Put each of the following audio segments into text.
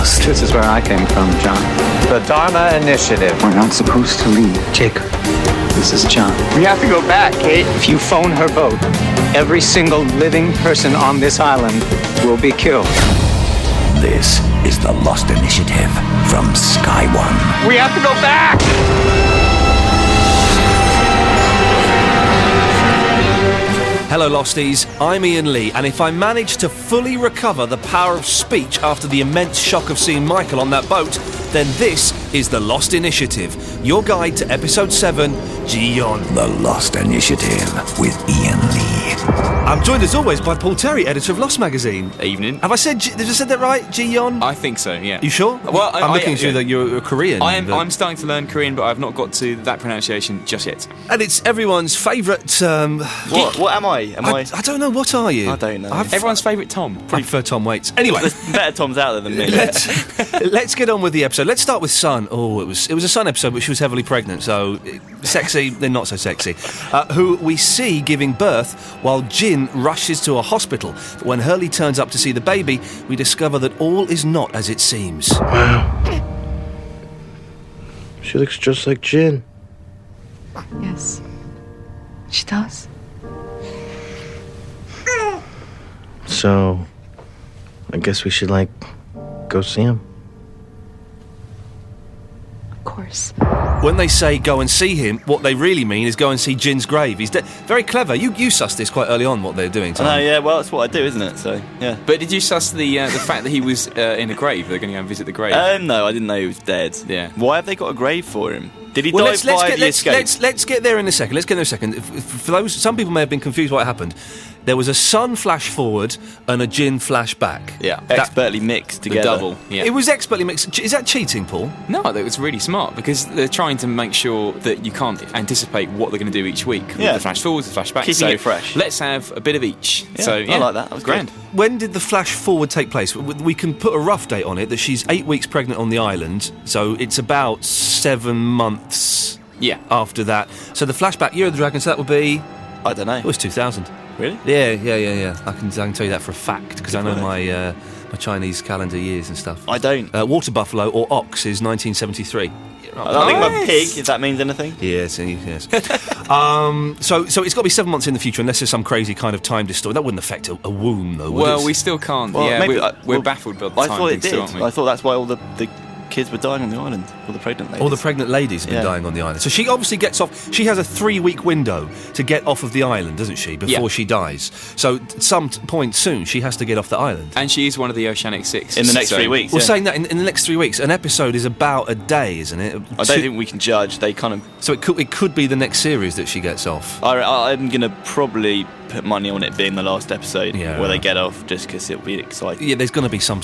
lost. This is where I came from, John. The Dharma Initiative. We're not supposed to leave. Jacob, this is John. We have to go back, Kate. If you phone her boat, every single living person on this island will be killed. This is the Lost Initiative from Sky One. We have to go back! Hello Losties, I'm Ian Lee, and if I manage to fully recover the power of speech after the immense shock of seeing Michael on that boat, then this is the Lost Initiative, your guide to Episode 7, Yeon. The Lost Initiative with Ian Lee. I'm joined as always by Paul Terry, editor of Lost Magazine. Evening. Have I said, did I said that right, Yeon? I think so, yeah. You sure? Well, I'm looking at you that you're a Korean. I'm starting to learn Korean, but I've not got to that pronunciation just yet. And it's everyone's favourite... What am I? I don't know, what are you? I don't know. Everyone's favourite Tom. I prefer Tom Waits. Anyway. There's better Toms out there than me. Let's get on with the episode. Let's start with Sun. Oh, it was a Sun episode, but she was heavily pregnant, so sexy, then not so sexy. Who we see giving birth while Jin rushes to a hospital. But when Hurley turns up to see the baby, we discover that all is not as it seems. Wow. She looks just like Jin. Yes, she does. So, I guess we should, go see him. Of course. When they say go and see him, what they really mean is go and see Jin's grave. He's very clever. You sussed this quite early on, what they're doing, Tom. I know, yeah, well, that's what I do, isn't it? So, yeah. But did you suss the fact that he was in a grave? They're going to go and visit the grave? No, I didn't know he was dead. Yeah. Why have they got a grave for him? Did he Well, die by the escape? let's get there in a second. For those, some people may have been confused what happened. There was a Sun flash forward and a Jin flash back. Yeah, expertly mixed together. The double, yeah. It was expertly mixed. Is that cheating, Paul? No, that was really smart because they're trying to make sure that you can't anticipate what they're going to do each week. Yeah. With the flash forwards, the flash back. Keeping it fresh. Let's have a bit of each. Yeah, So, I like that. That was grand. good. When did the flash forward take place? We can put a rough date on it, that she's 8 weeks pregnant on the island, so it's about 7 months after that. So the flashback, Year of the Dragon, so that would be... I don't know. It was 2000. Really? Yeah. I can tell you that for a fact, because I know my Chinese calendar years and stuff. I don't. Water buffalo, or ox, is 1973. I don't think about pig, if that means anything. Yes. So it's got to be 7 months in the future, unless there's some crazy kind of time distortion. That wouldn't affect a womb, though, would it? Well, we still can't. Well, yeah, maybe, we're baffled by the I time thought it did. still, aren't we? I thought that's why all the kids were dying on the island. All the pregnant ladies. All the pregnant ladies have been dying on the island. So she obviously gets off... She has a 3-week window to get off of the island, doesn't she, before she dies. So at some point soon, she has to get off the island. And she is one of the Oceanic Six. In the next 3 weeks, Well, saying that, in the next 3 weeks, an episode is about a day, isn't it? I don't think we can judge. They kind of... So it could be the next series that she gets off. I'm going to probably put money on it being the last episode Yeah. where they get off, just because it'll be exciting. Yeah, there's going to be some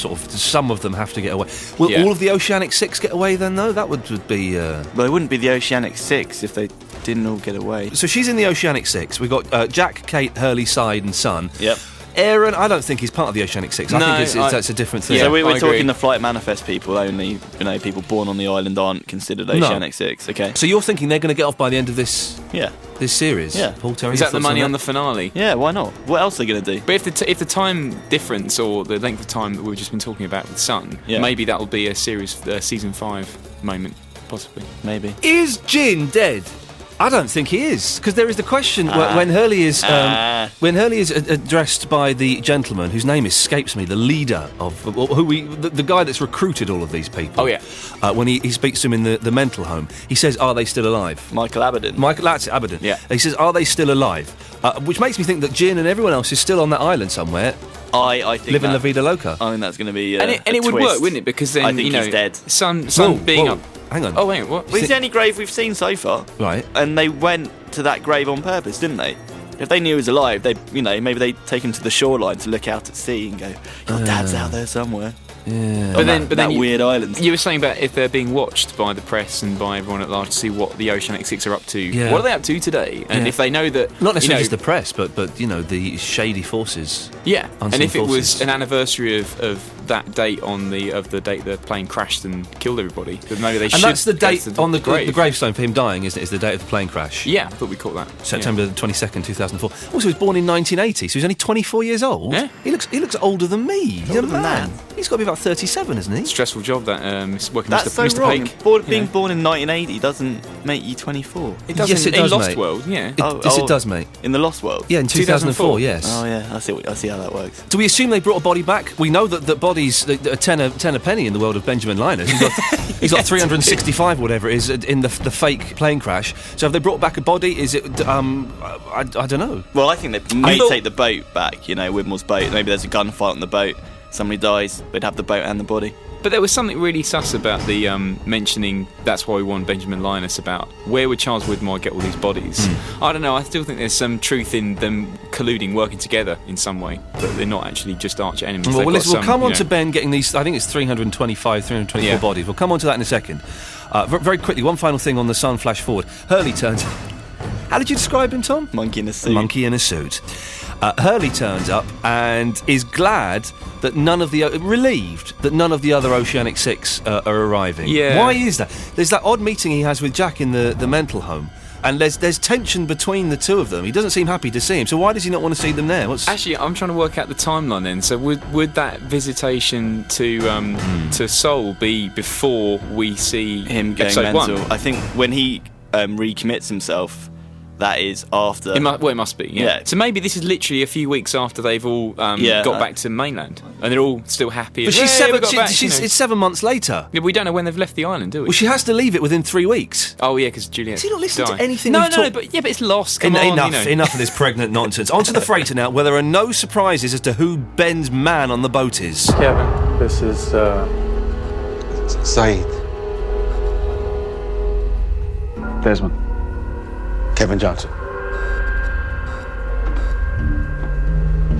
of them have to get away. Will all of the Oceanic Six get away then, though? That would be... Well, it wouldn't be the Oceanic Six if they didn't all get away. So she's in the Oceanic Six. We've got Jack, Kate, Hurley, Side and Sun. Yep. Aaron, I don't think he's part of the Oceanic Six. I think that's a different thing. Yeah, so we're I agree. talking the flight manifest people only. People born on the island aren't considered Oceanic Six. Okay. So you're thinking they're going to get off by the end of this series? Yeah. Paul Terry, Is that the thoughts money that? on the finale? Yeah, why not? What else are they going to do? But if the time difference or the length of time that we've just been talking about with Sun, maybe that'll be a season 5 moment, possibly. Maybe. Is Jin dead? I don't think he is, because there is the question when Hurley is addressed by the gentleman whose name escapes me, the leader of the guy that's recruited all of these people. Oh yeah. When he speaks to him in the mental home, he says, "Are they still alive?" Michael Abaddon. That's it, Abaddon. Yeah. He says, "Are they still alive?" Which makes me think that Jin and everyone else is still on that island somewhere. I think living La Vida Loca. I think that's going to be and it would work, wouldn't it? Because then I think he's dead. Sun being up. Hang on. Oh wait, what? Well, it's the only grave we've seen so far. Right. And they went to that grave on purpose, didn't they? If they knew he was alive, maybe they'd take him to the shoreline to look out at sea and go, "Your dad's out there somewhere." Yeah. But then that weird island. You were saying about if they're being watched by the press and by everyone at large to see what the Oceanic Six are up to. Yeah. What are they up to today? And if they know that, not necessarily just the press, but the shady forces. Yeah. Unseen And if it forces. was an anniversary of that date of the date the plane crashed and killed everybody, then maybe they should. And that's the go date to on the grave. gravestone for him dying, isn't it? Is the date of the plane crash? Yeah, I thought we caught that. September 22nd, 2004. Also, he was born in 1980, so he's only 24 years old. Yeah. He looks older than me. He's Older than that. He's got to be about about 37, isn't he? Stressful job that working That's Mr. so wrong. Pake. Being born in 1980 doesn't make you 24. It doesn't. Yes, it does, in Lost mate. World, yeah. Yes, it does, mate. In the Lost World? Yeah, in 2004, yes. Oh, yeah. I see how that works. Do we assume they brought a body back? We know that bodies a tenner penny in the world of Benjamin Linus. He's got 365 or whatever it is in the fake plane crash. So have they brought back a body? Is it? I don't know. Well, I think they may take the boat back. You know, Widmore's boat. Maybe there's a gunfight on the boat. Somebody dies. They'd have the boat and the body. But there was something really sus about the mentioning that's why we won Benjamin Linus about where would Charles Widmore get all these bodies. I don't know, I still think there's some truth in them colluding, working together in some way, but they're not actually just arch enemies. Well, we'll come on to Ben getting these, I think it's 324 bodies. We'll come on to that in a second. Very quickly, one final thing on the Sun flash forward. Hurley turns... How did you describe him, Tom? Monkey in a suit. Monkey in a suit. Hurley turns up and is glad that relieved that none of the other Oceanic Six are arriving. Yeah. Why is that? There's that odd meeting he has with Jack in the mental home, and there's tension between the two of them. He doesn't seem happy to see him, so why does he not want to see them there? Actually, I'm trying to work out the timeline then. So would that visitation to Seoul be before we see him going episode mental? 1? I think when he recommits himself, that is after. It must be. Yeah. So maybe this is literally a few weeks after they've all got back to mainland, and they're all still happy. But it's 7 months later. Yeah, we don't know when they've left the island, do we? Well, she has to leave it within 3 weeks. Oh yeah, because Juliet. Does he not listen died. to anything? No, but it's lost. Come on, Enough of this pregnant nonsense. On to the freighter now, where there are no surprises as to who Ben's man on the boat is. Kevin, this is Saeed. Desmond. Kevin Johnson.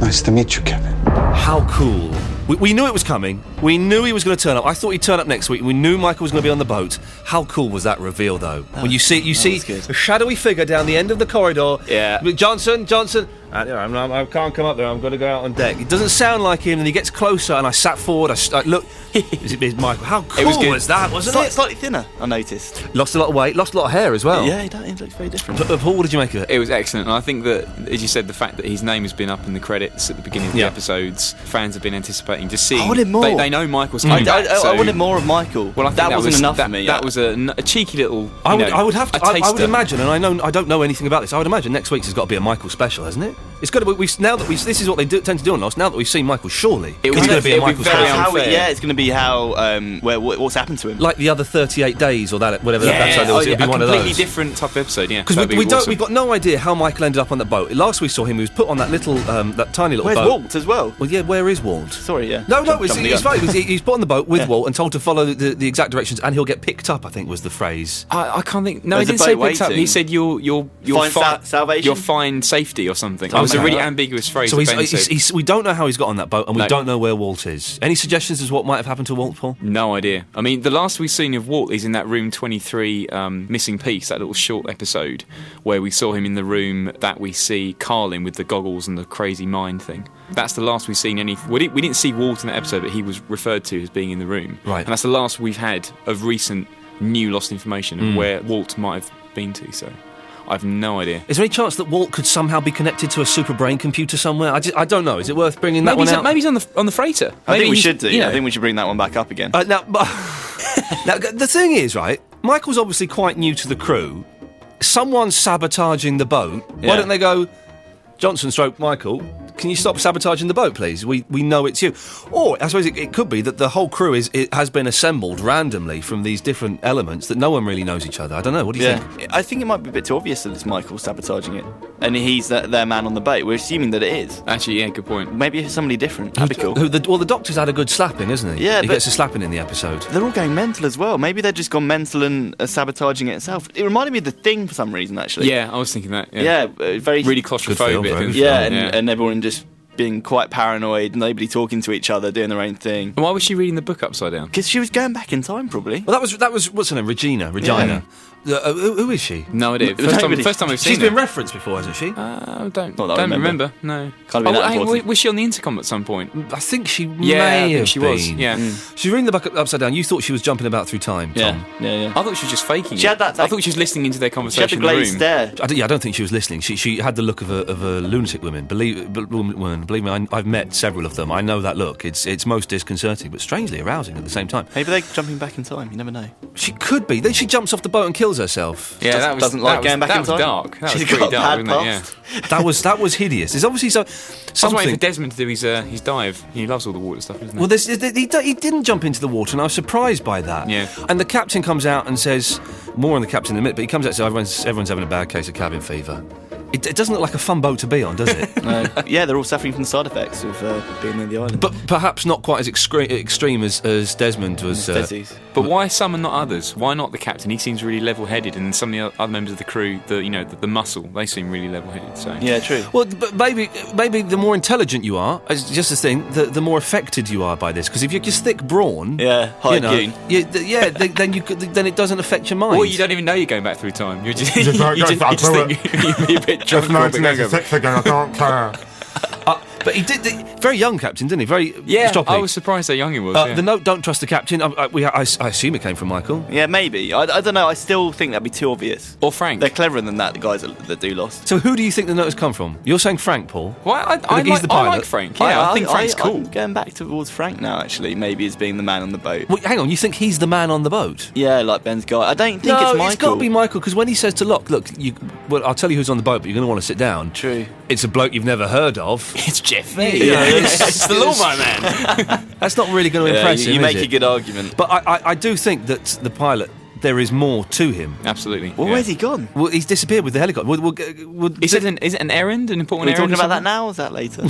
Nice to meet you, Kevin. How cool. We knew it was coming. We knew he was going to turn up. I thought he'd turn up next week. We knew Michael was going to be on the boat. How cool was that reveal, though? When you see a shadowy figure down the end of the corridor. Yeah. Johnson. I can't come up there. I'm going to go out on deck. It doesn't sound like him, and he gets closer, and I sat forward. I look. Is Michael? How cool was that, wasn't it? Slightly thinner, I noticed. Lost a lot of weight, lost a lot of hair as well. Yeah, he looks very different. Paul, what did you make of it? It was excellent, and I think that, as you said, the fact that his name has been up in the credits at the beginning of the episodes, fans have been anticipating to see. I wanted more. They know Michael's coming back. I wanted more of Michael. Well, I think that wasn't enough for me. That was a cheeky little. I would imagine, and I don't know anything about this. I would imagine next week's has got to be a Michael special, hasn't it? It's got to be. This is what they tend to do on Lost. Now that we've seen Michael, surely it's going to be a Michael special. It's going to be what's happened to him. Like the other 38 days or that whatever that episode was. It'd be one of those. A completely different type of episode. Yeah, because we've got no idea how Michael ended up on that boat. Last we saw him, he was put on that little, that tiny little boat. Where's Walt as well? Well, yeah, where is Walt? Sorry, yeah. No, he's fine. He's put on the boat with Walt and told to follow the exact directions, and he'll get picked up, I think was the phrase. I can't think. No, he didn't say picked up. He said you'll find salvation. You'll find safety or something. It was a really ambiguous phrase. So we don't know how he's got on that boat, and we don't know where Walt is. Any suggestions as to what might have happened to Walt, Paul? No idea. I mean, the last we've seen of Walt is in that room 23 missing piece, that little short episode where we saw him in the room that we see Carl in with the goggles and the crazy mind thing. That's the last we've seen we didn't see Walt in that episode, but he was referred to as being in the room. Right. And that's the last we've had of recent new Lost information of where Walt might have been to, so I've no idea. Is there any chance that Walt could somehow be connected to a super brain computer somewhere? I don't know. Is it worth bringing that one out? Maybe he's on the freighter. I think we should do. I think we should bring that one back up again. Now, the thing is, right, Michael's obviously quite new to the crew. Someone's sabotaging the boat. Why don't they go, Johnson / Michael, can you stop sabotaging the boat, please? We know it's you. Or, I suppose it could be that the whole crew has been assembled randomly from these different elements that no one really knows each other. I don't know. What do you think? I think it might be a bit too obvious that it's Michael sabotaging it. And he's their man on the boat. We're assuming that it is. Actually, yeah, good point. Maybe it's somebody different. That'd be cool. The Doctor's had a good slapping, isn't he? Yeah, he gets a slapping in the episode. They're all going mental as well. Maybe they've just gone mental and sabotaging it itself. It reminded me of The Thing for some reason, actually. Yeah, I was thinking that. Yeah, very... Really claustrophobic. And everyone just being quite paranoid, nobody talking to each other, doing their own thing. And why was she reading the book upside down? Because she was going back in time, probably. Well, that was what's her name? Regina. Yeah. Who is she? No idea. First time we've seen She's her. been referenced before, hasn't she? Don't Not that I remember. No. Can't be that important. Was she on the intercom at some point? I think she I may think have she been. was. Yeah. She's reading the book upside down. You thought she was jumping about through time, Tom. Yeah. I thought she was just faking She it. had that, I thought she was listening into their She had conversation the in the glazed room. stare. I don't think she was listening. She had the look of a lunatic woman. Believe me, I've met several of them. I know that look. It's most disconcerting, but strangely arousing at the same time. Maybe they're jumping back in time. You never know. She could be. Then she jumps off the boat and kills herself. Yeah, Doesn't like going back in time. Dark. That was She's pretty got dark, bad wasn't it? Yeah. past. That was hideous. There's obviously I was waiting something. for Desmond to do his dive. He loves all the water stuff, doesn't he? Well, he didn't jump into the water, and I was surprised by that. Yeah. And the captain comes out and says, more on the captain in a minute, but he comes out and says everyone's having a bad case of cabin fever. It doesn't look like a fun boat to be on, does it? No. Yeah, they're all suffering from the side effects of being near the island. But perhaps not quite as extreme as Desmond was. Desi's. But why some and not others? Why not the captain? He seems really level-headed, and some of the other members of the crew, the muscle, they seem really level-headed. So Yeah, true. Well, but maybe the more intelligent you are, it's just the thing, the more affected you are by this. Because if you're just thick brawn, Yeah, high goon. then it doesn't affect your mind. or you don't even know you're going back through time. You're just, you just think you're a bit drunk. I don't care. But he did. Very young captain, didn't he? Very Yeah, stroppy. I was surprised how young he was. Yeah. The note, don't trust the captain. I assume it came from Michael. Yeah, maybe. I don't know. I still think that'd be too obvious. Or Frank. They're cleverer than that, the guys that do Lost. So who do you think the note has come from? You're saying Frank, Paul? Well, I He's the I pilot. like Frank. Yeah, I think Frank's cool. I'm going back towards Frank now, actually. Maybe as being the man on the boat. Well, hang on, you think he's the man on the boat? Yeah, like Ben's guy. I don't think No, it's Michael. it's got to be Michael, because when he says to Locke, look, I'll tell you who's on the boat, but you're going to want to sit down. True. It's a bloke you've never heard of. It's Jeffy. It's the Lawman Man. That's not really going to impress him, You is make it? a good argument. But I do think that the pilot, there is more to him. Absolutely. Well, yeah. where's he gone? Well, he's disappeared with the helicopter. Is it an errand, an important Are we errand? talking or about that something? now or is that later?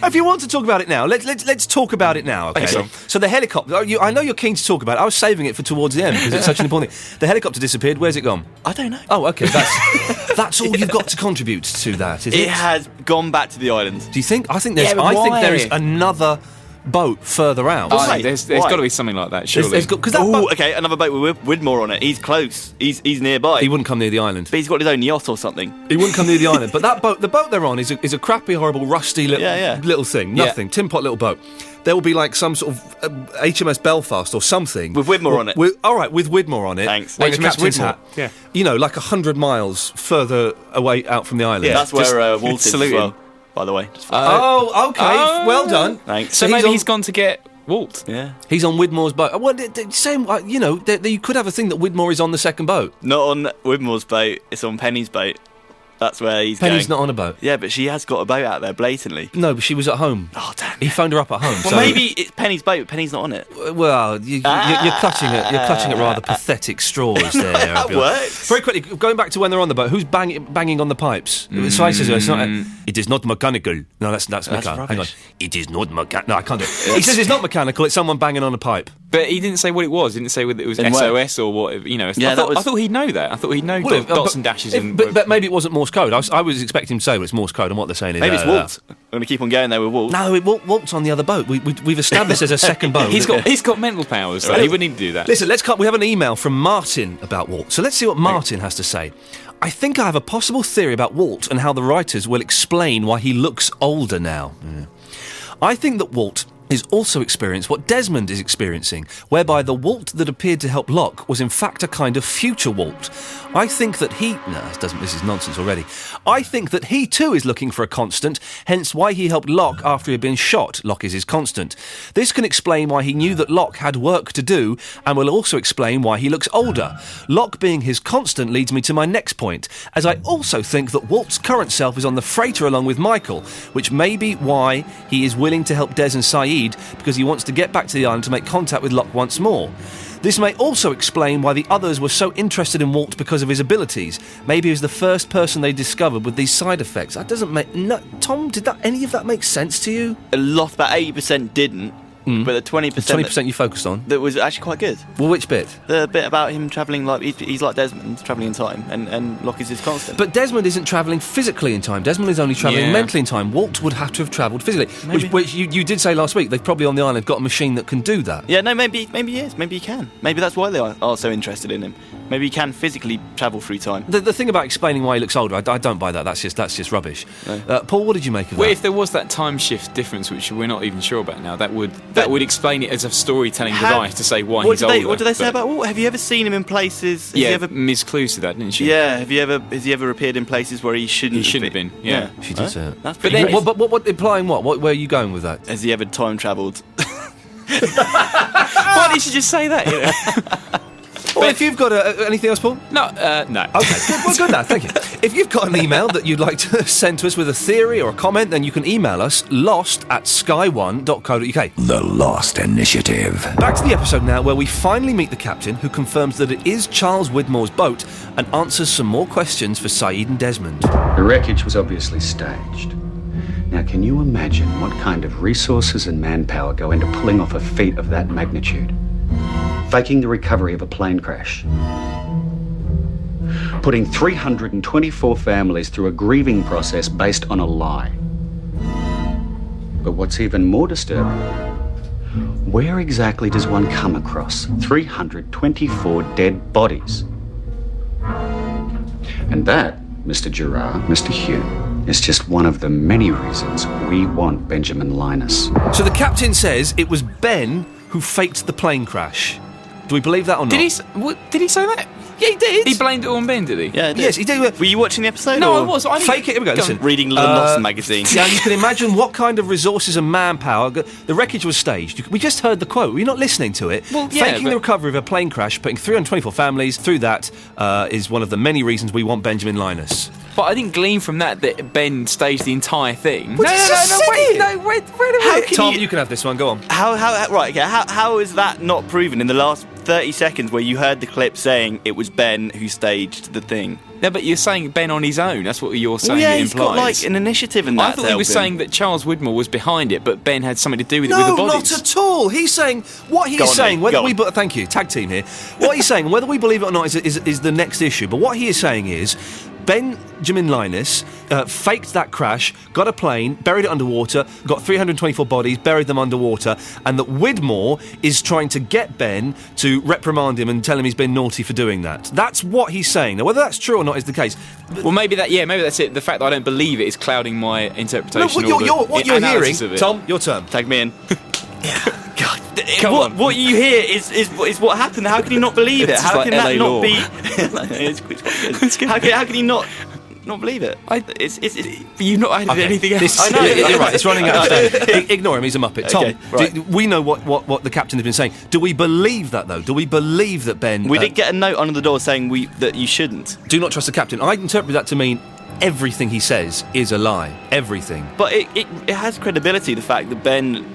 If you want to talk about it now, let's talk about it now. Okay. Okay. So the helicopter. I know you're keen to talk about it. I was saving it for towards the end because it's such an important thing. The helicopter disappeared. Where's it gone? I don't know. Oh, okay. That's all you've got to contribute to that, is it? It has gone back to the island. Do you think? I think Yeah, but I think why? there is another boat further out. Why? There's Why? got to be something like that, surely. Because that Oh, boat, okay, another boat with Widmore on it. He's close. He's nearby. he wouldn't come near the island. But he's got his own yacht or something. He wouldn't come near the island. But the boat they're on is a crappy, horrible, rusty little thing. Yeah. Nothing. Tin pot little boat. There will be like some sort of HMS Belfast or something. With Widmore on it. All right, with Widmore on it. Thanks. Wearing a HMS captain's Widmore. hat. Yeah. You know, like 100 miles further away out from the island. Yeah, that's where Walt is as salute well, him. by the way. Just Oh, okay. Well done. Thanks. So he's maybe on- he's gone to get Walt. Yeah. He's on Widmore's boat. Well, same. You could have a thing that Widmore is on the second boat. Not on Widmore's boat, it's on Penny's boat. That's where he's Penny's going. not on a boat. Yeah, but she has got a boat out there blatantly. No, but she was at home. Oh, damn. He phoned her up at home. Well, so maybe it's Penny's boat, but Penny's not on it. Well, you're clutching at rather pathetic straws there. That Abby. works. Very quickly, going back to when they're on the boat, who's banging on the pipes? So I says, it's not. It is not mechanical. No, that's mechanical. Hang on. rubbish. It is not mechanical. No, I can't do it. He says it's not mechanical. It's someone banging on a pipe. But he didn't say what it was. He didn't say whether it was Then SOS or what. Yeah, I thought he'd know that. I thought he'd know dots and dashes. But maybe it wasn't Morse code. I was expecting him to say it's Morse code, and what they're saying is Maybe it's Walt. I'm going to keep on going there with Walt. No, Walt's on the other boat. We've established there's a second boat. He's got mental powers, so he wouldn't need to do that. Listen, we have an email from Martin about Walt. So let's see what Martin has to say. I think I have a possible theory about Walt and how the writers will explain why he looks older now. Yeah. I think that Walt is also experienced what Desmond is experiencing, whereby the Walt that appeared to help Locke was in fact a kind of future Walt. I think that this is nonsense already. I think that he too is looking for a constant, hence why he helped Locke after he had been shot. Locke is his constant. This can explain why he knew that Locke had work to do, and will also explain why he looks older. Locke being his constant leads me to my next point, as I also think that Walt's current self is on the freighter along with Michael, which may be why he is willing to help Des and Saeed, because he wants to get back to the island to make contact with Locke once more. This may also explain why the others were so interested in Walt because of his abilities. Maybe he was the first person they discovered with these side effects. That doesn't make... No, Tom, did any of that make sense to you? A lot, about 80% didn't. but the 20%. 20% you focused on. That was actually quite good. Well, which bit? The bit about him travelling like he's like Desmond, travelling in time, and Locke is his constant. But Desmond isn't travelling phically in time. Desmond is only travelling mentally in time. Walt would have to have travelled physically, which you did say last week. They've probably on the island got a machine that can do that. Yeah, no, maybe he is. Maybe he can. Maybe that's why they are so interested in him. Maybe he can physically travel through time. The thing about explaining why he looks older, I don't buy that. That's just rubbish. No. Paul, what did you make of that? Well, if there was that time shift difference, which we're not even sure about now, that would explain it as a storytelling device to say why he's older. What do they say about Walt? Have you ever seen him in places? Ms. Clues to that, didn't she? Yeah. Has he ever appeared in places where he shouldn't have been? Yeah. She did say it. That's pretty but what implying what? Where are you going with that? Has he ever time travelled? Why did you just say that? You know? Well, if you've got anything else, Paul? No. Okay, good. Well, good now, thank you. If you've got an email that you'd like to send to us with a theory or a comment, then you can email us lost@sky1.co.uk. The Lost Initiative. Back to the episode now, where we finally meet the captain, who confirms that it is Charles Widmore's boat and answers some more questions for Saeed and Desmond. The wreckage was obviously staged. Now, can you imagine what kind of resources and manpower go into pulling off a feat of that magnitude? Faking the recovery of a plane crash. Putting 324 families through a grieving process based on a lie. But what's even more disturbing, where exactly does one come across 324 dead bodies? And that, Mr. Gerard, Mr. Hume, is just one of the many reasons we want Benjamin Linus. So the captain says it was Ben who faked the plane crash. Do we believe that or not? Did he say that? Yeah, he did. He blamed it on Ben, did he? Yeah, he did. Yes, he did. Were you watching the episode? No, or? I was. Fake it. Here we go. Listen. Reading the Lost magazine. Yeah, you can imagine what kind of resources and manpower. The wreckage was staged. We just heard the quote. Were you not listening to it? Well, yeah, Faking the recovery of a plane crash, putting 324 families through that is one of the many reasons we want Benjamin Linus. But I didn't glean from that Ben staged the entire thing. Wait a minute. Tom, you can have this one. Go on. How is that not proven in the last 30 seconds where you heard the clip saying it was Ben who staged the thing? No, but you're saying Ben on his own. That's what you're saying. Well, yeah, it he's implies. got like an initiative in that. I thought he was saying that Charles Widmore was behind it, but Ben had something to do with it with the bodies. No, not at all. He's saying what he's saying. Thank you, tag team here. What he's saying, whether we believe it or not, is the next issue. But what he is saying is, Benjamin Linus faked that crash, got a plane, buried it underwater, got 324 bodies, buried them underwater, and that Widmore is trying to get Ben to reprimand him and tell him he's been naughty for doing that. That's what he's saying. Now, whether that's true or not is the case. Well, maybe that's it. The fact that I don't believe it is clouding my interpretation. What you're hearing, of it. Tom, your turn. Tag me in. God, Come on. What you hear is what happened. How can you not believe it? How can that not be? How can you not believe it? You've not added anything else. I know. You're right. It's running out of steam. Ignore him. He's a muppet. Tom, Okay, right. we know what the captain has been saying. Do we believe that though? Do we believe that Ben? We did get a note under the door saying that you shouldn't. Do not trust the captain. I interpret that to mean everything he says is a lie. Everything. But it has credibility, the fact that Ben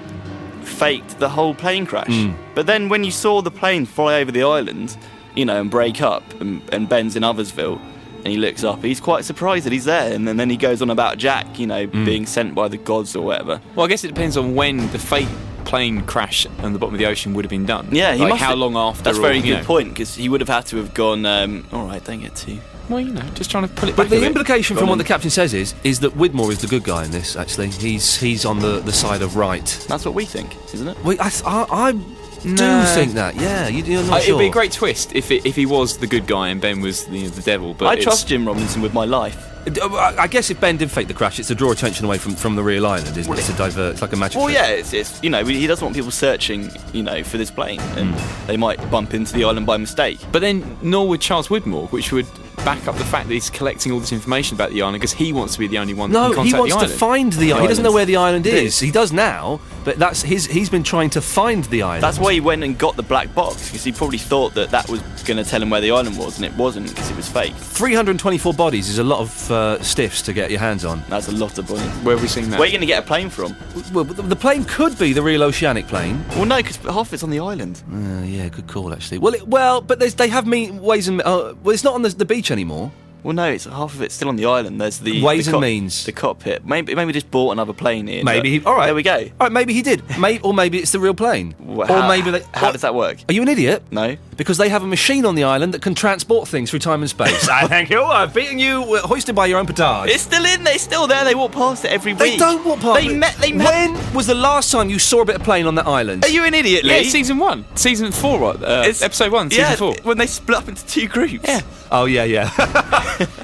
faked the whole plane crash. But then when you saw the plane fly over the island, and break up, and Ben's in Othersville, and he looks up, he's quite surprised that he's there, and then he goes on about Jack, being sent by the gods or whatever. Well, I guess it depends on when the fake plane crash on the bottom of the ocean would have been done. Yeah, he must how long after? That's a very good point, because he would have had to have gone, all right, don't get too... Well, just trying to pull it but back. But the implication from what the captain says is that Widmore is the good guy in this. Actually, he's on the side of right. That's what we think, isn't it? I do think that. Yeah, you're not sure. It'd be a great twist if he was the good guy and Ben was the devil. But I trust Jim Robinson with my life. I guess if Ben did fake the crash, it's to draw attention away from the real island, isn't it? It's to divert. It's like a magic trick. Yeah, it's he doesn't want people searching, for this plane, and they might bump into the island by mistake. But then, nor would Charles Widmore, which would back up the fact that he's collecting all this information about the island because he wants to be the only one that can contact the island. No, he wants to find the island. He doesn't know where the island is. He does now, but he's been trying to find the island. That's why he went and got the black box, because he probably thought that was going to tell him where the island was, and it wasn't, because it was fake. 324 bodies is a lot of stiffs to get your hands on. That's a lot of bodies. Where have we seen that? Where are you going to get a plane from? Well, the plane could be the real oceanic plane. Well, no, because half it's on the island. Yeah, good call, actually. Well, but they have ways and... well, it's not on the beach anymore. Well, no, it's half of it's still on the island. There's the Ways and means. the cockpit. Maybe just bought another plane in. Maybe all right. There we go. All right, maybe he did. Or maybe it's the real plane. How, how does that work? Are you an idiot? No. Because they have a machine on the island that can transport things through time and space. Thank you. I've beaten you, hoisted by your own petard. It's still in there. It's still there. They walk past it every week. They don't walk past it. They met. When was the last time you saw a bit of plane on that island? Are you an idiot, Lee? Yeah, season 1. Season 4, what? It's episode 1, season 4. When they split up into 2 groups. Yeah. Oh, yeah.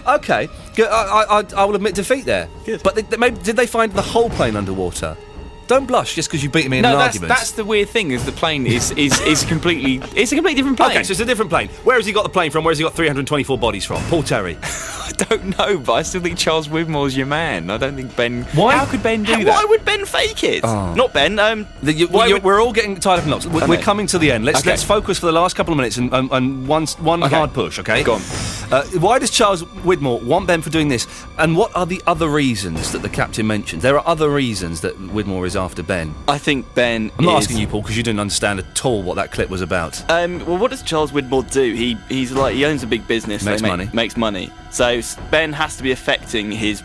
Okay. Good. I will admit defeat there. Good. But did they find the whole plane underwater? Don't blush just because you beat me in an argument. That's the weird thing, is the plane is completely... It's a completely different plane. Okay, so it's a different plane. Where has he got the plane from? Where has he got 324 bodies from? Paul Terry. I don't know, but I still think Charles Widmore's your man. I don't think Ben... Why? How could Ben do that? Why would Ben fake it? Oh. Not Ben. We're all getting tied up in knots. We're coming to the end. Let's focus for the last couple of minutes and one hard push, okay? Go on. Why does Charles Widmore want Ben for doing this? And what are the other reasons that the captain mentioned? There are other reasons that Widmore is after Ben. I think Ben I'm not asking you, Paul, because you didn't understand at all what that clip was about. Well, what does Charles Widmore do? He owns a big business. Makes money. So Ben has to be affecting his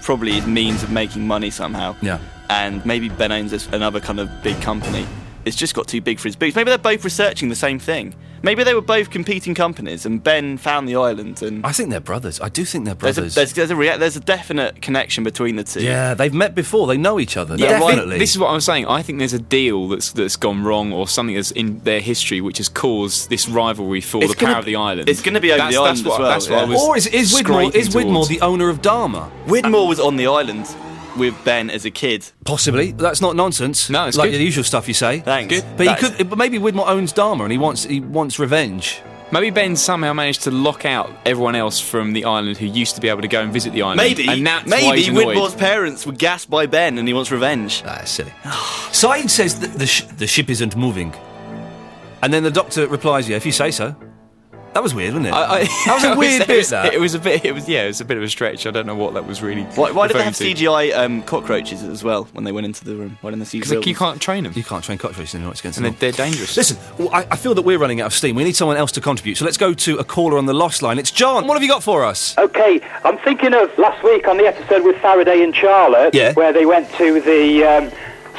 means of making money somehow. Yeah. And maybe Ben owns another kind of big company. It's just got too big for his boots. Maybe they're both researching the same thing. Maybe they were both competing companies, and Ben found the island. And I think they're brothers. I do think they're brothers. There's a definite connection between the two. Yeah, they've met before. They know each other. Yeah, definitely. This is what I'm saying. I think there's a deal that's gone wrong, or something that's in their history which has caused this rivalry for the power of the island. It's going to be over the island as well. That's what I was Or is Widmore the owner of Dharma? Widmore was on the island with Ben as a kid. Possibly. That's not nonsense. No, it's like good. the usual stuff you say. Thanks. Good. But maybe Widmore owns Dharma and he wants revenge. Maybe Ben somehow managed to lock out everyone else from the island who used to be able to go and visit the island. Maybe he's annoyed. Widmore's parents were gassed by Ben and he wants revenge. That's silly. Saeed says that the ship isn't moving. And then the doctor replies, yeah, if you say so. That was weird, wasn't it? That was a weird bit, that. It was a bit of a stretch. I don't know what that was really. Why did they have CGI cockroaches as well when they went into the room? Why didn't they see Because you can't train them. You can't train cockroaches anymore. It's against and the law. they're dangerous. Listen, I feel that we're running out of steam. We need someone else to contribute. So let's go to a caller on the lost line. It's John. What have you got for us? Okay, I'm thinking of last week on the episode with Faraday and Charlotte, where they went to the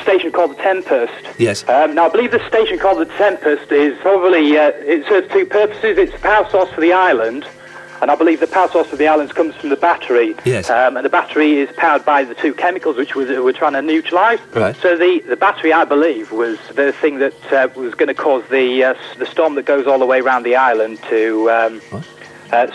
station called the Tempest. Yes. Now, I believe the station called the Tempest is probably, it serves two purposes. It's the power source for the island, and I believe the power source for the island comes from the battery. Yes. And the battery is powered by the two chemicals which we're trying to neutralise. Right. So the battery, I believe, was the thing that was going to cause the storm that goes all the way around the island to...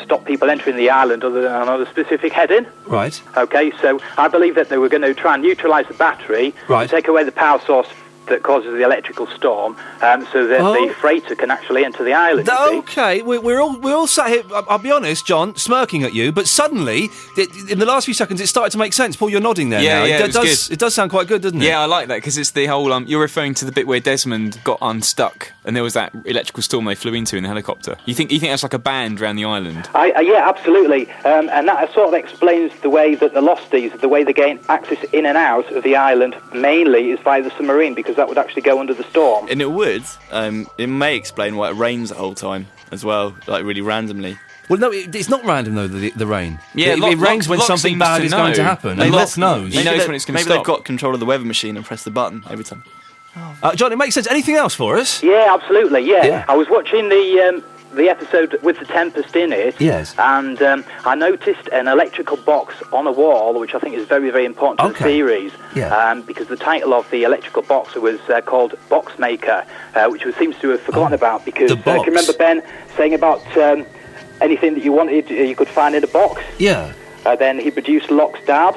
stop people entering the island other than on a specific heading. Right. Okay, so I believe that they were going to try and neutralise the battery, right, take away the power source that causes the electrical storm, so that the freighter can actually enter the island. Okay, we're all sat here. I'll be honest, John, smirking at you, but suddenly, in the last few seconds, it started to make sense. Paul, you're nodding there. Yeah, now. Yeah, it does sound quite good, doesn't it? Yeah, I like that because it's the whole. You're referring to the bit where Desmond got unstuck, and there was that electrical storm they flew into in the helicopter. You think that's like a band around the island? Yeah, absolutely, and that sort of explains the way that the Losties, the way they gain access in and out of the island, mainly is via the submarine, because that would actually go under the storm. And it would. It may explain why it rains the whole time as well, like really randomly. Well, no, it's not random though. The rain. Yeah, it rains when something bad is going to happen. And Locke knows. He knows when it's going to stop. Maybe they've got control of the weather machine and press the button every time. John, it makes sense. Anything else for us? Yeah, absolutely. Yeah. I was watching the episode with the Tempest in it. Yes. And I noticed an electrical box on a wall, which I think is very, very important to the series. Yeah. Because the title of the electrical box was called Box Maker, which seems to have forgotten about, because the box. Can you remember Ben saying about anything that you wanted you could find in a box? Yeah. Then he produced Locke's dad.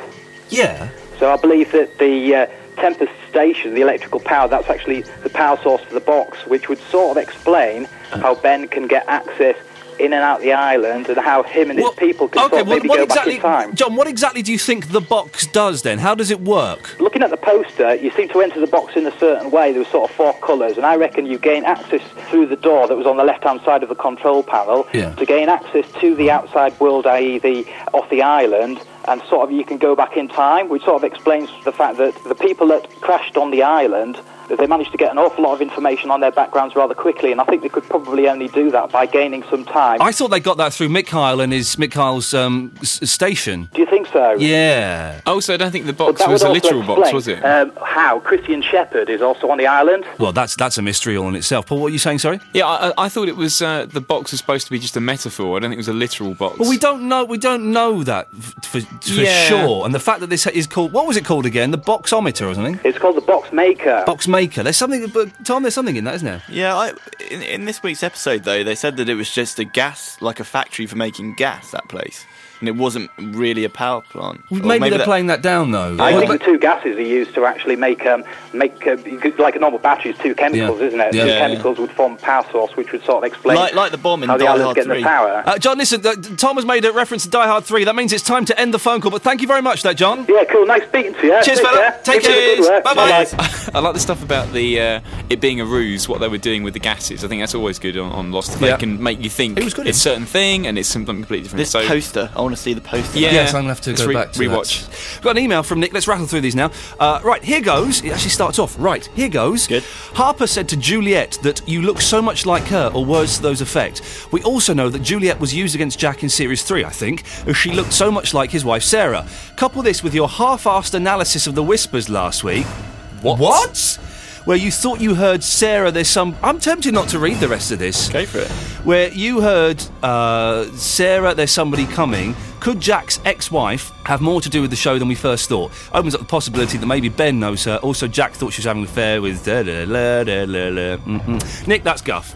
Yeah. So I believe that the Tempest station, the electrical power, that's actually the power source for the box, which would sort of explain how Ben can get access in and out the island, and how him and his people can sort of maybe go back in time. John, what exactly do you think the box does then? How does it work? Looking at the poster, you seem to enter the box in a certain way. There were sort of 4 colours, and I reckon you gain access through the door that was on the left-hand side of the control panel to gain access to the outside world, i.e. off the island, and sort of you can go back in time, which sort of explains the fact that the people that crashed on the island they managed to get an awful lot of information on their backgrounds rather quickly, and I think they could probably only do that by gaining some time. I thought they got that through Mikhail and Mikhail's station. Do you think so? Yeah. Also, I don't think the box was a literal box, was it? How Christian Shepherd is also on the island. Well, that's a mystery all in itself. Paul, what are you saying, sorry? Yeah, I thought it was the box was supposed to be just a metaphor. I don't think it was a literal box. Well, we don't know that for sure. And the fact that this is called, what was it called again? The Boxometer or something? It's called the Box Maker. Box Maker. There's something, but Tom, there's something in that, isn't there? Yeah, in this week's episode, though, they said that it was just like a factory for making gas, that place. And it wasn't really a power plant. Maybe they're playing that down, though. I think the two gases are used to actually make like a normal battery is two chemicals, isn't it? Yeah. Two chemicals would form a power source, which would sort of explain like the bomb in how the Die island's Hard getting 3. the power. John, listen, Tom has made a reference to Die Hard 3. That means it's time to end the phone call, but thank you very much for that, John. Yeah, cool. Nice speaking to you. Cheers, fella. Take care. Bye-bye. I like the stuff about the it being a ruse, what they were doing with the gases. I think that's always good on Lost. They can make you think it's a certain thing and it's something completely different. This poster, I want to see the poster. Yeah. Yes, I'm going to have to go back to rewatch. We've got an email from Nick. Let's rattle through these now. Right, here goes. It actually starts off. Right, here goes. Good. Harper said to Juliet that you look so much like her, or words to those effect. We also know that Juliet was used against Jack in Series 3, I think, as she looked so much like his wife Sarah. Couple this with your half-assed analysis of the whispers last week. What? Where you thought you heard Sarah, I'm tempted not to read the rest of this. Go for it. Where you heard Sarah, there's somebody coming. Could Jack's ex-wife have more to do with the show than we first thought? Opens up the possibility that maybe Ben knows her. Also, Jack thought she was having an affair with... Nick, that's guff.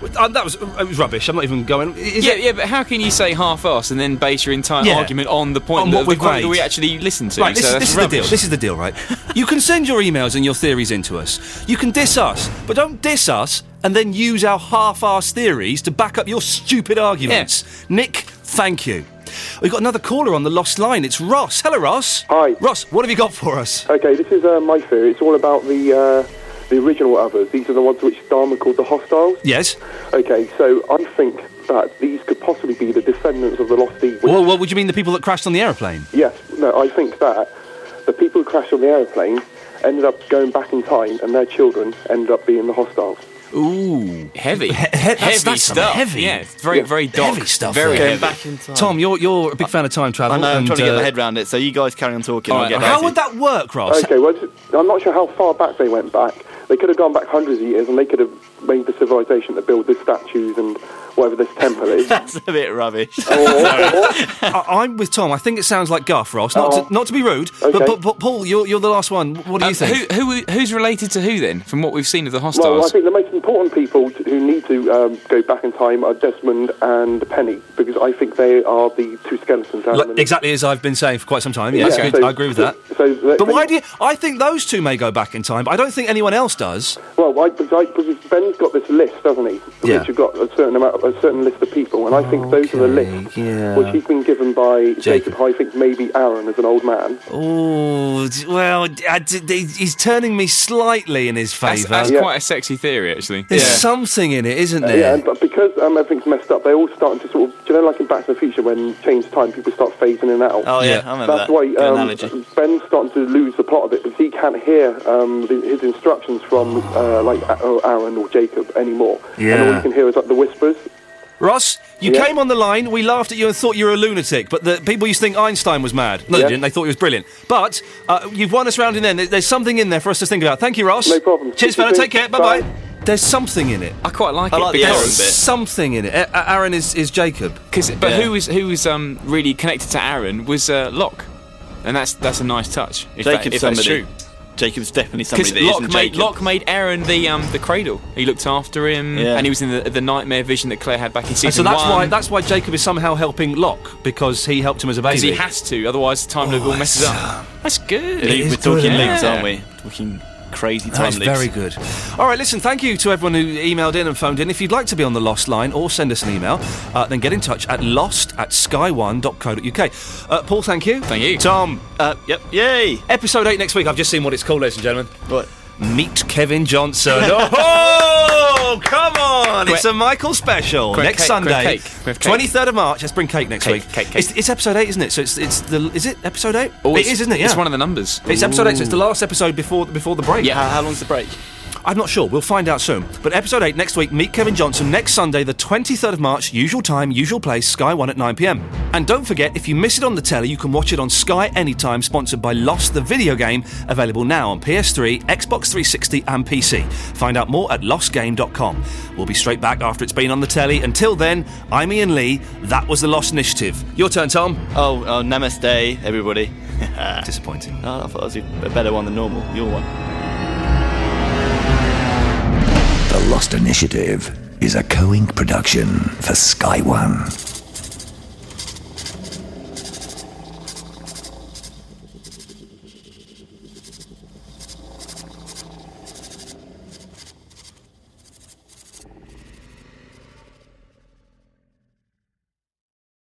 It was rubbish. I'm not even going... Yeah, but how can you say half-assed and then base your entire argument on the point that we actually listened to? Right, this is the deal. This is the deal, right? You can send your emails and your theories into us. You can diss us, but don't diss us and then use our half-assed theories to back up your stupid arguments. Yeah. Nick, thank you. We've got another caller on the lost line. It's Ross. Hello, Ross. Hi. Ross, what have you got for us? Okay, this is my theory. It's all about the original others. These are the ones which Dharma called the hostiles. Yes. Okay, so I think that these could possibly be the descendants of the Lost Deep. Well, what would you mean, the people that crashed on the aeroplane? Yes. No, I think that the people who crashed on the aeroplane ended up going back in time, and their children ended up being the hostiles. Ooh, heavy, that's stuff. Heavy, yeah, it's very dark, heavy stuff. Very there. heavy. Back in time. Tom, you're a big fan of time travel. I know. I'm trying to get my head around it. So you guys carry on talking. Right, how would that work, Ross? Okay, well, I'm not sure how far back they went back. They could have gone back hundreds of years, and they could have made the civilization to build the statues and whatever this temple is. That's a bit rubbish. I'm with Tom. I think it sounds like guff, Ross. Not to be rude, okay. but Paul, you're the last one. What do you think? Who's related to who then? From what we've seen of the hostiles? Well, I think the most important people who need to go back in time are Desmond and Penny, because I think they are the two skeletons. Exactly as I've been saying for quite some time. Yes, yeah, I agree with that. But why do you? I think those two may go back in time, but I don't think anyone else does. Well, because Ben's got this list, doesn't he? Yeah. Which you've got a certain list of people, and I think those are the lists which he's been given by Jacob. I think maybe Aaron as an old man. Oh, well, he's turning me slightly in his favour. That's quite a sexy theory, actually. There's something in it, isn't there? Yeah, but because everything's messed up, they're all starting to sort of, like in Back to the Future, when change time, people start phasing in and out. Oh yeah, I remember That's why Ben's starting to lose the plot of it, because he can't hear his instructions from Aaron or Jacob anymore. Yeah. And all you can hear is like the whispers. Ross, you came on the line, we laughed at you and thought you were a lunatic, but the people used to think Einstein was mad. No, they didn't, they thought he was brilliant. But you've won us round in there. There's something in there for us to think about. Thank you, Ross. No problem. Cheers, fella. Take care. Bye-bye. There's something in it. I quite like it. I like the Aaron bit. There's something in it. Aaron is Jacob. But who was really connected to Aaron was Locke. And that's a nice touch. If that's true. Jacob's definitely somebody that isn't Jacob. Locke made Aaron the cradle. He looked after him, and he was in the nightmare vision that Claire had back in season 1. That's why Jacob is somehow helping Locke, because he helped him as a baby. Because he has to, otherwise time loop all messes up. That's good. We're talking loops, aren't we? Talking crazy time loops. Very good. All right, listen, thank you to everyone who emailed in and phoned in. If you'd like to be on the Lost line or send us an email, then get in touch at lost@sky1.co.uk. Paul, thank you. Thank you. Tom. Yep. Yay. Episode 8 next week. I've just seen what it's called, ladies and gentlemen. What? Meet Kevin Johnson. Oh, come on! on! It's a Michael special. Next Sunday, 23rd of March. Let's bring cake next week. It's episode 8, isn't it? So it's the... Is it episode 8? Oh, it is, isn't it? Yeah. It's one of the numbers. It's episode 8, so it's the last episode before the break. Yeah, how long's the break? I'm not sure. We'll find out soon. But episode 8 next week, meet Kevin Johnson next Sunday, the 23rd of March, usual time, usual place, Sky 1 at 9 p.m. And don't forget, if you miss it on the telly, you can watch it on Sky anytime, sponsored by Lost, the video game, available now on PS3, Xbox 360 and PC. Find out more at lostgame.com. We'll be straight back after it's been on the telly. Until then, I'm Ian Lee. That was the Lost Initiative. Your turn, Tom. Oh, namaste, everybody. Disappointing. Oh, I thought that was a better one than normal. Your one. The Lost Initiative is a co-ink production for Sky One.